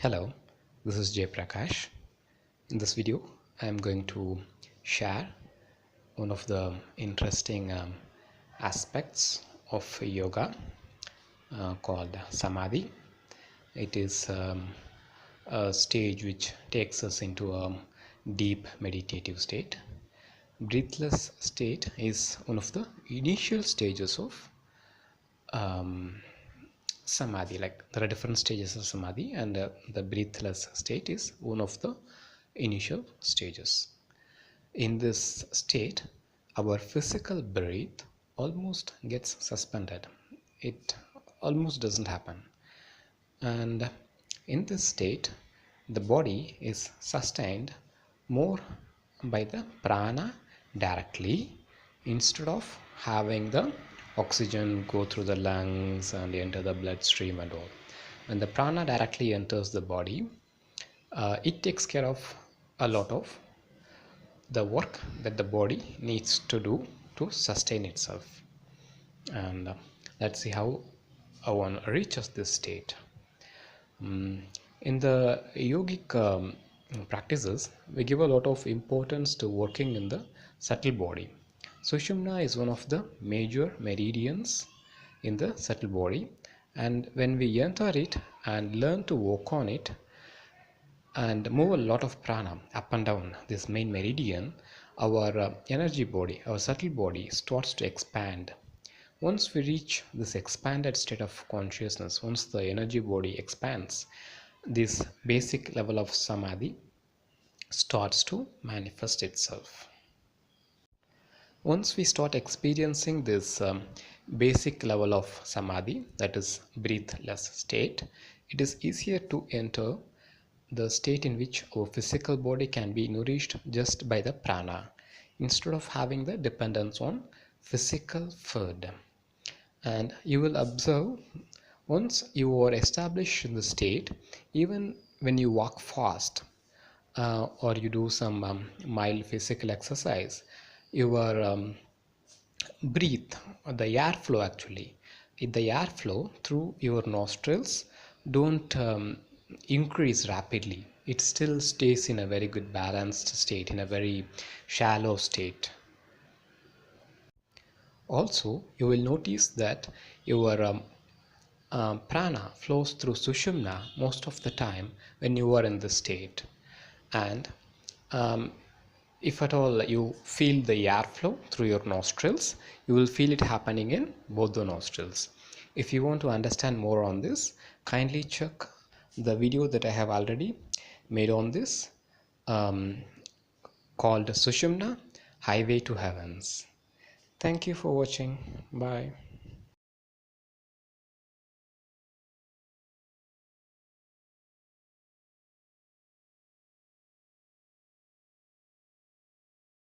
Hello, this is Jeyaprakash. In this video, I am going to share one of the interesting aspects of yoga called Samadhi. It is a stage which takes us into a deep meditative state. Breathless state is one of the initial stages of Samadhi. Like there are different stages of Samadhi, and the breathless state is one of the initial stages. In this state, our physical breath almost gets suspended. It almost doesn't happen. And in this state, the body is sustained more by the prana directly instead of having the oxygen go through the lungs and enter the bloodstream and all. When the prana directly enters the body, it takes care of a lot of the work that the body needs to do to sustain itself. And let's see how one reaches this state. In the yogic practices, we give a lot of importance to working in the subtle body. Sushumna is one of the major meridians in the subtle body, and when we enter it and learn to work on it and move a lot of prana up and down this main meridian, our energy body, our subtle body starts to expand. Once we reach this expanded state of consciousness, once the energy body expands, this basic level of samadhi starts to manifest itself. Once we start experiencing this basic level of samadhi, that is breathless state, it is easier to enter the state in which our physical body can be nourished just by the prana instead of having the dependence on physical food. And you will observe, once you are established in the state, even when you walk fast or you do some mild physical exercise, your breathe, the airflow actually, the airflow through your nostrils don't increase rapidly. It still stays in a very good balanced state, in a very shallow state. Also, you will notice that your prana flows through sushumna most of the time when you are in this state. And if at all you feel the airflow through your nostrils, you will feel it happening in both the nostrils. If you want to understand more on this, kindly check the video that I have already made on this called Sushumna Highway to Heavens. Thank you for watching. Bye.